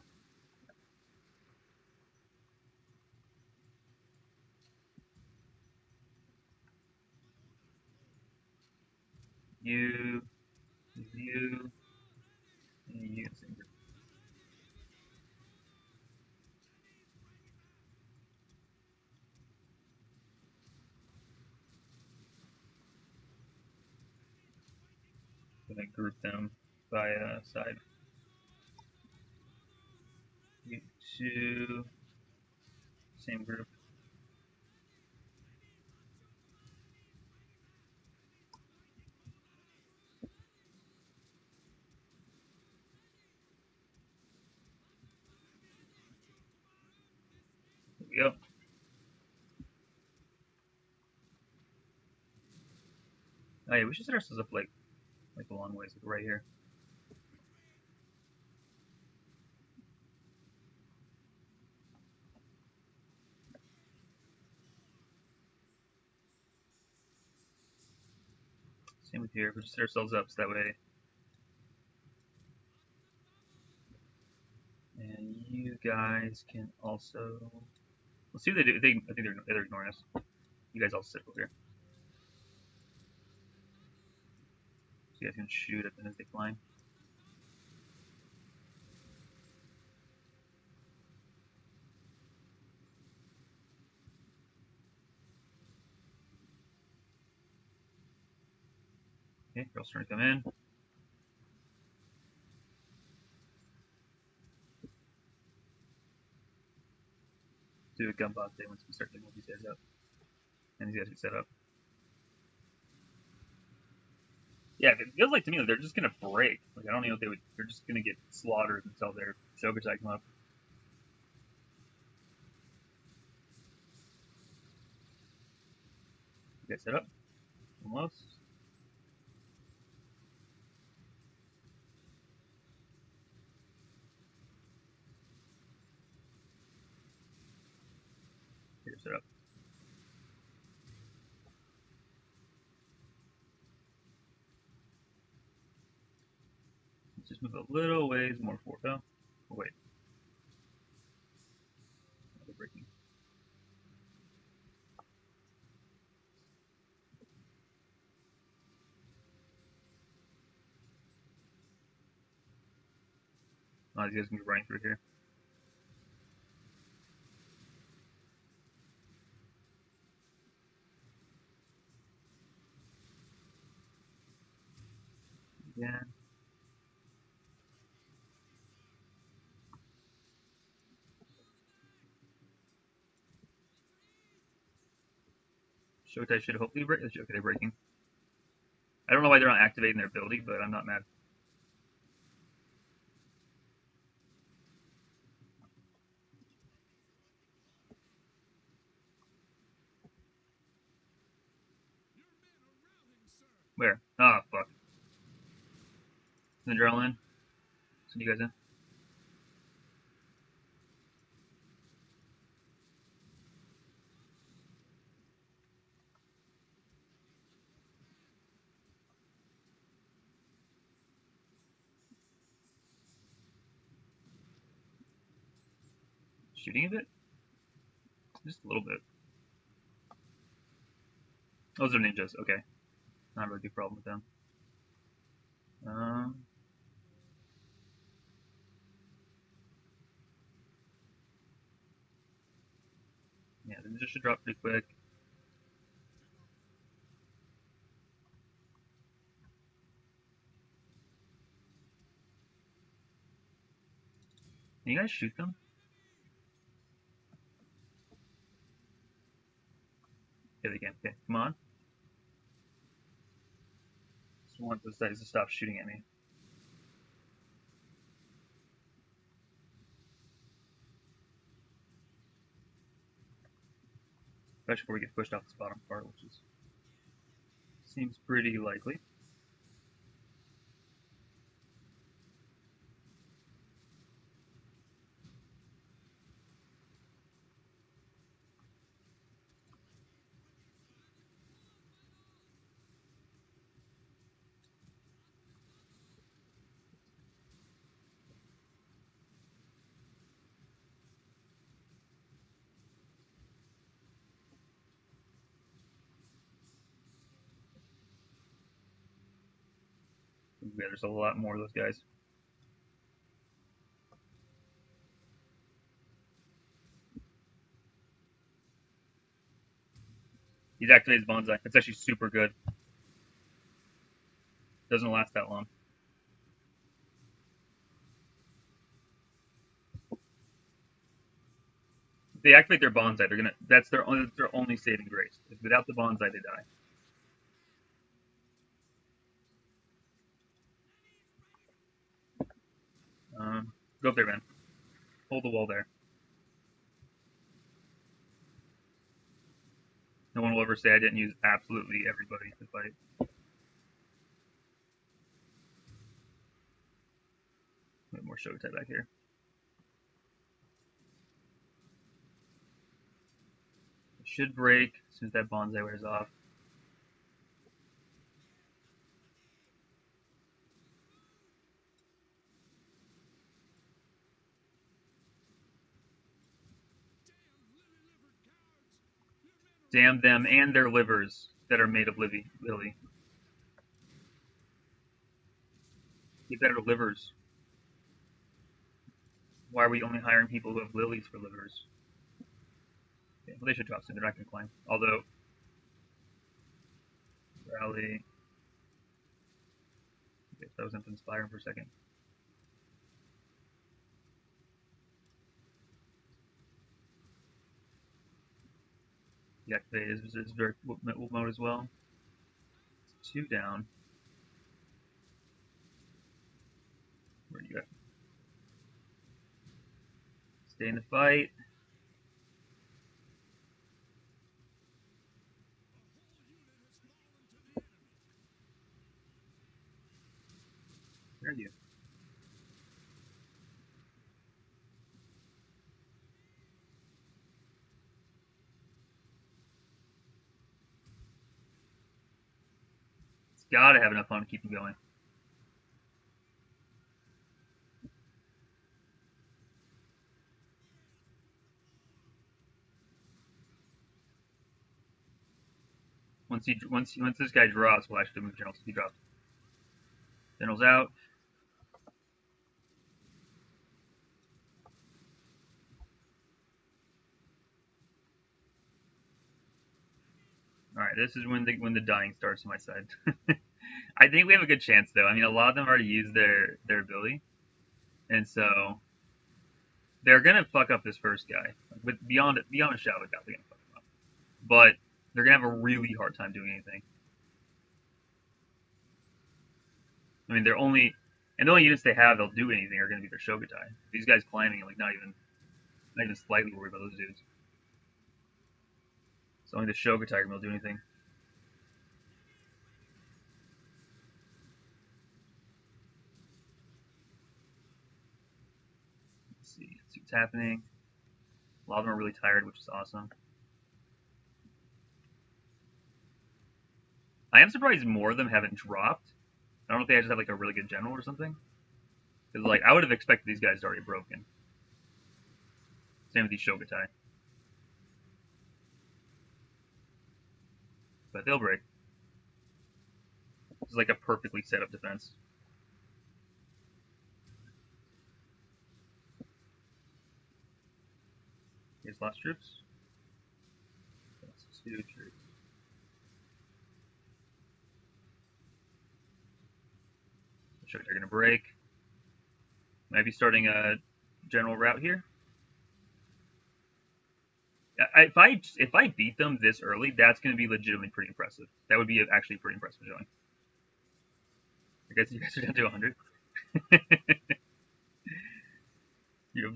You, you, and you. Gonna group them by side. You two, same group. There we go. Oh yeah, we should set ourselves up like a long ways, like right here. Same with here. We just set ourselves up so that way. And you guys can also. Let's see what they do. I think they're ignoring us. You guys all sit over here. So you guys can shoot at them as they climb. Okay, girls starting to come in. do a Gambate once we start getting these guys up. And these guys get set up. Yeah, it feels like to me like they're just gonna break. Like I don't know if they would. They're just gonna get slaughtered until their Shogutai come up. You guys set up. Almost. Here, set up. Let's just move a little ways more forward. Oh, wait. They're breaking. Oh, these guys can be running through here. Yeah. Shogutai should hopefully break. Okay, they're breaking. I don't know why they're not activating their ability, but I'm not mad. Where? Ah, fuck. Send your all in. Send you guys in. Shooting a bit? Just a little bit. Those are ninjas. Okay. Not a really big problem with them. Yeah, the ninja should drop pretty quick. Can you guys shoot them? Yeah, they can. Okay, come on. Just want those guys to stop shooting at me. Especially before we get pushed off this bottom part, which is seems pretty likely. Yeah, there's a lot more of those guys. He's activated his bonsai. It's actually super good. Doesn't last that long. If they activate their bonsai, they're gonna. That's their only saving grace. Without the bonsai, they die. Go up there, man. Hold the wall there. No one will ever say I didn't use absolutely everybody to fight. We have more Shogutai back here. It should break as soon as that bonsai wears off. Damn them and their livers that are made of Levy. Get better livers. Why are we only hiring people who have lilies for livers? Okay, well, they should drop soon. They're not going to climb. Although, rally. Okay, so I was inspiring for a second. Deactivate his very mode as well. It's 2 down. Where do you go? Stay in the fight. Where are you? It's gotta have enough fun to keep him going. Once this guy draws, we'll actually move generals. He drops. General's out. All right, this is when the dying starts on my side. I think we have a good chance though. I mean, a lot of them already used their ability, and so they're gonna fuck up this first guy. With beyond a shadow of doubt, they're gonna fuck him up. But they're gonna have a really hard time doing anything. I mean, the only units they have they'll do anything are gonna be their Shogutai. These guys climbing, like not even slightly worried about those dudes. So only the Shogutai will do anything. Let's see what's happening. A lot of them are really tired, which is awesome. I am surprised more of them haven't dropped. I don't know if they just have like a really good general or something. Because like I would have expected these guys to already broken. Same with these Shogutai. But they'll break. This is like a perfectly set up defense. Here's lost troops. That's 2 troops. Shogutai are gonna break. Might be starting a general route here. If I beat them this early, that's going to be legitimately pretty impressive. That would be actually pretty impressive showing. I guess you guys are down to 100.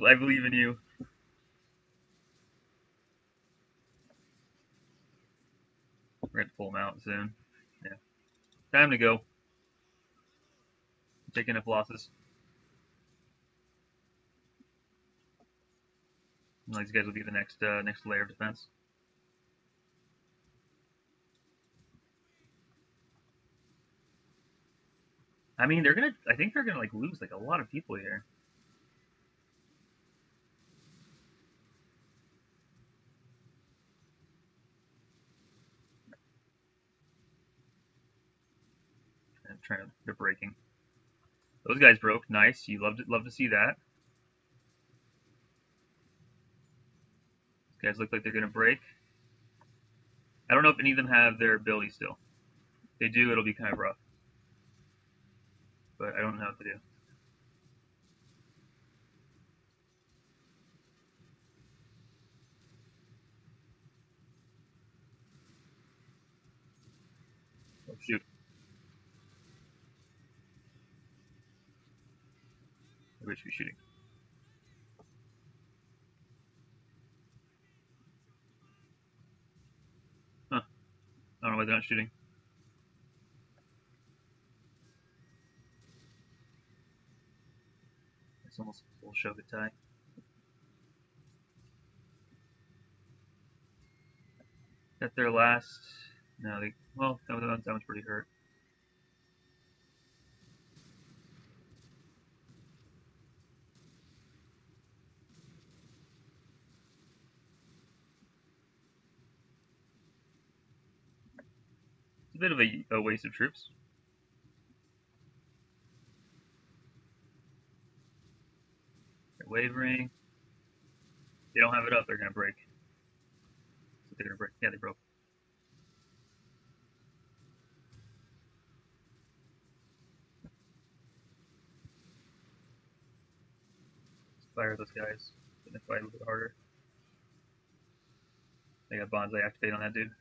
I believe in you. We're going to pull them out soon. Yeah. Time to go. Taking enough losses. These guys will be the next layer of defense. I mean, I think they're gonna like lose like a lot of people here. They're breaking. Those guys broke. Nice. You love to see that. These guys look like they're gonna break. I don't know if any of them have their ability still. If they do, it'll be kind of rough. But I don't know what to do. Oh shoot. Maybe we should be shooting. Huh. I don't know why they're not shooting. It's almost full Shogutai. Got their last. No, well, that one's pretty hurt. It's a bit of a waste of troops. They're wavering. They don't have it up. They're gonna break. So they're gonna break. Yeah, they broke. Let's fire those guys. Gonna fight a little bit harder. They got bonsai activate on that dude.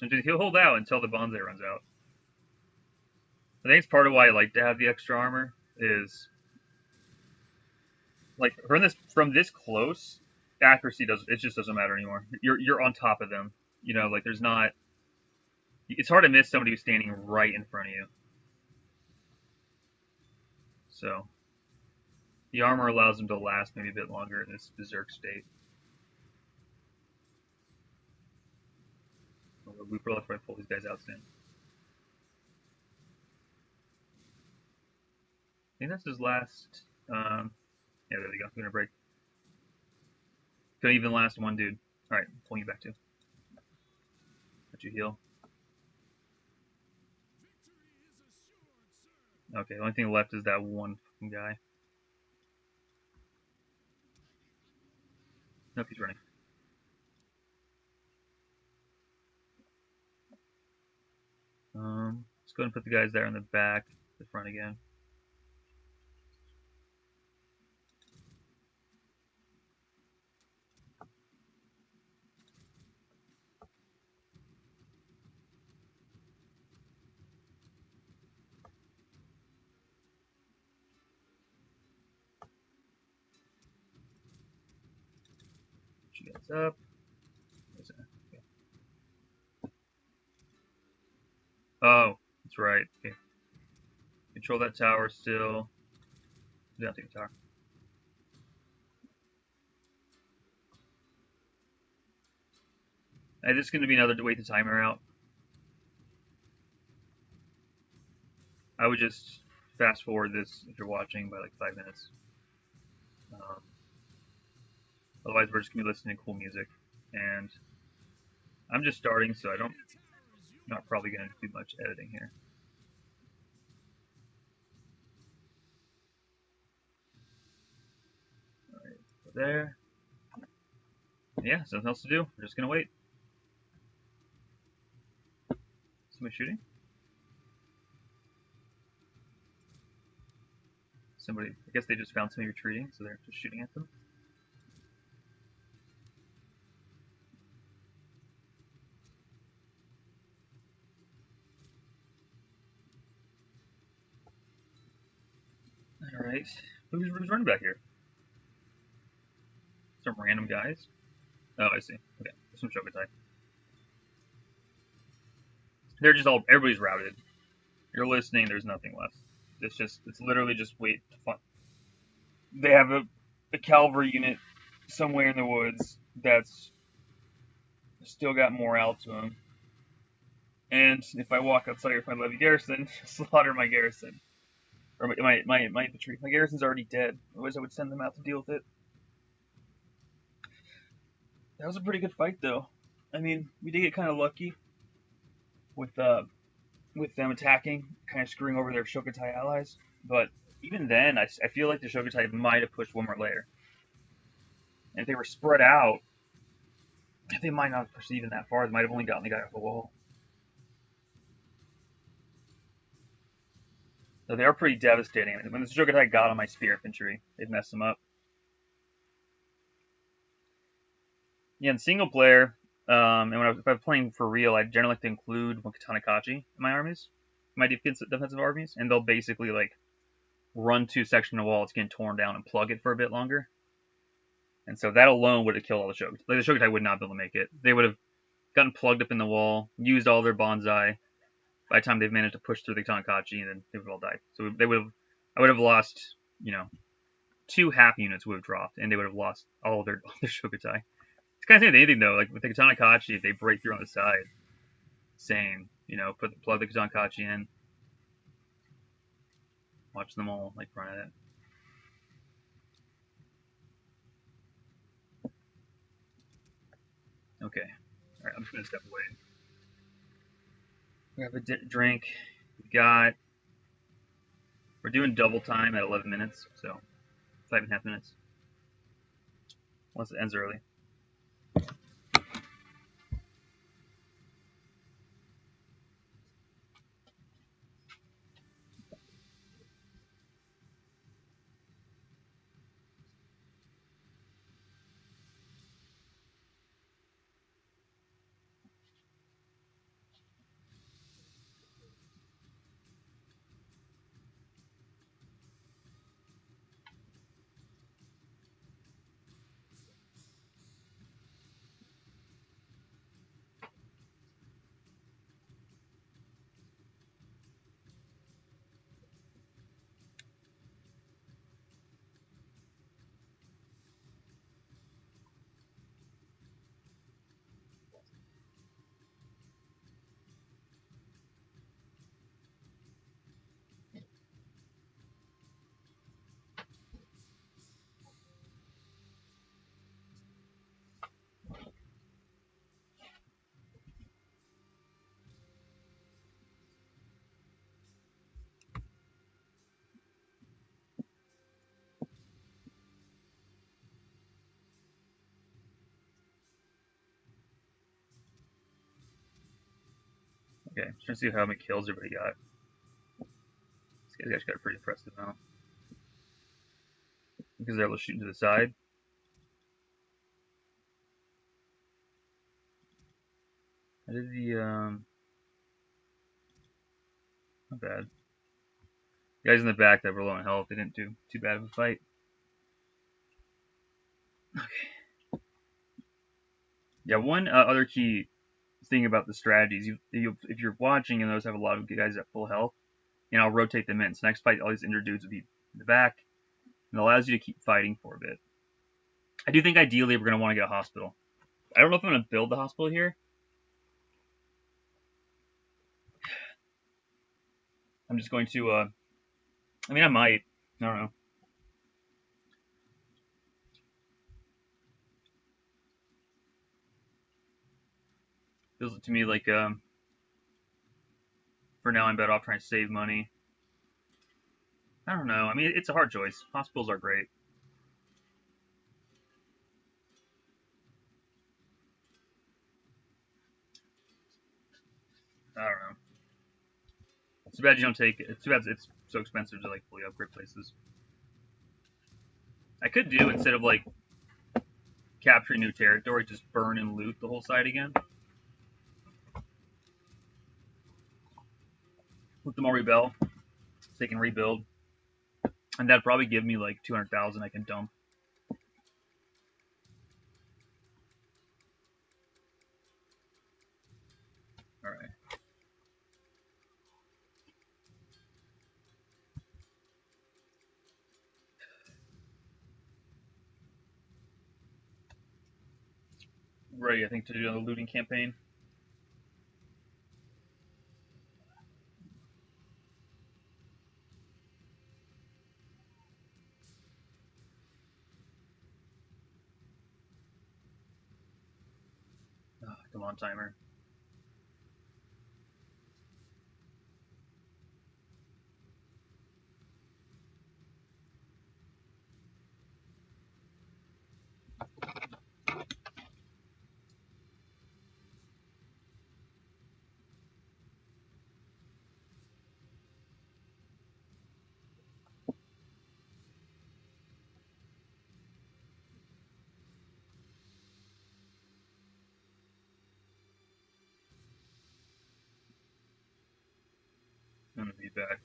And he'll hold out until the bonsai runs out. I think it's part of why I like to have the extra armor is like from this close, accuracy just doesn't matter anymore. You're on top of them. You know, like there's not. It's hard to miss somebody who's standing right in front of you. So the armor allows them to last maybe a bit longer in this berserk state. We probably have to pull these guys out soon. I think that's his last. Yeah, there we go. I'm gonna break. Couldn't even last one dude. All right, pulling you back too. Let you heal. Okay, the only thing left is that one guy. Nope, he's running. Let's go ahead and put the guys there in the back, the front again. She gets up. Okay. Oh, that's right. Okay. Control that tower still. Do not take the tower. This is going to be another to wait the timer out. I would just fast forward this if you're watching by like 5 minutes. Otherwise, we're just going to be listening to cool music. And I'm just starting, so not probably going to do much editing here. Alright, go there. Yeah, something else to do. We're just going to wait. Somebody shooting? Somebody, I guess they just found somebody retreating, so they're just shooting at them. Alright. Who's running back here? Some random guys? Oh, I see. Okay, some Shogutai. They're just all, everybody's routed. You're listening, there's nothing left. It's literally just wait to find. They have a cavalry unit somewhere in the woods that's still got morale to them. And if I walk outside of my Levy garrison, slaughter my garrison. Or my infantry. My garrison's already dead. Otherwise, I would send them out to deal with it. That was a pretty good fight, though. I mean, we did get kind of lucky with them attacking, kind of screwing over their Shogutai allies. But even then, I feel like the Shogutai might have pushed one more layer. And if they were spread out, they might not have pushed even that far. They might have only gotten the guy off the wall. So they are pretty devastating. When the Shogutai got on my spear infantry, they'd messed them up. Yeah, in single player, and if I'm playing for real, I generally like to include one Katana Kachi in my armies, my defensive armies, and they'll basically like run to a section of the wall that's getting torn down and plug it for a bit longer. And so that alone would have killed all the Shogutai. Like the Shogutai would not be able to make it. They would have gotten plugged up in the wall, used all their bonsai. By the time they've managed to push through the Katana Kachi, and then they would have all died. So I would have lost, 2 half units would have dropped, and they would have lost all their Shogutai. It's kind of same with anything though. Like with the Katana Kachi, if they break through on the side, same. Plug the Katana Kachi in, watch them all like run at it. Okay, all right. I'm just gonna step away. We have a drink. We're doing double time at 11 minutes, so 5.5 minutes. Once it ends early. Okay, just trying to see how many kills everybody got. This guy's actually got a pretty impressive amount. Because they're able to shoot to the side. I did the, not bad. The guys in the back that were low on health, they didn't do too bad of a fight. Okay. Yeah, one other key thing about the strategies, if you're watching and those have a lot of guys at full health, and I'll rotate them in. So next fight, all these injured dudes will be in the back, and it allows you to keep fighting for a bit. I do think ideally we're going to want to get a hospital. I don't know if I'm going to build the hospital here. I'm just going to, I mean, I might. I don't know. Feels to me like, for now I'm better off trying to save money. I don't know. I mean, it's a hard choice. Hospitals are great. I don't know. It's too bad you don't take it. It's too bad it's so expensive to like fully upgrade places. I could do, instead of like capturing new territory, just burn and loot the whole site again. Let them all rebel, so they can rebuild, and that'd probably give me like 200,000 I can dump. All right. Ready, I think, to do the looting campaign. Oh, come on, timer. I'm gonna be back.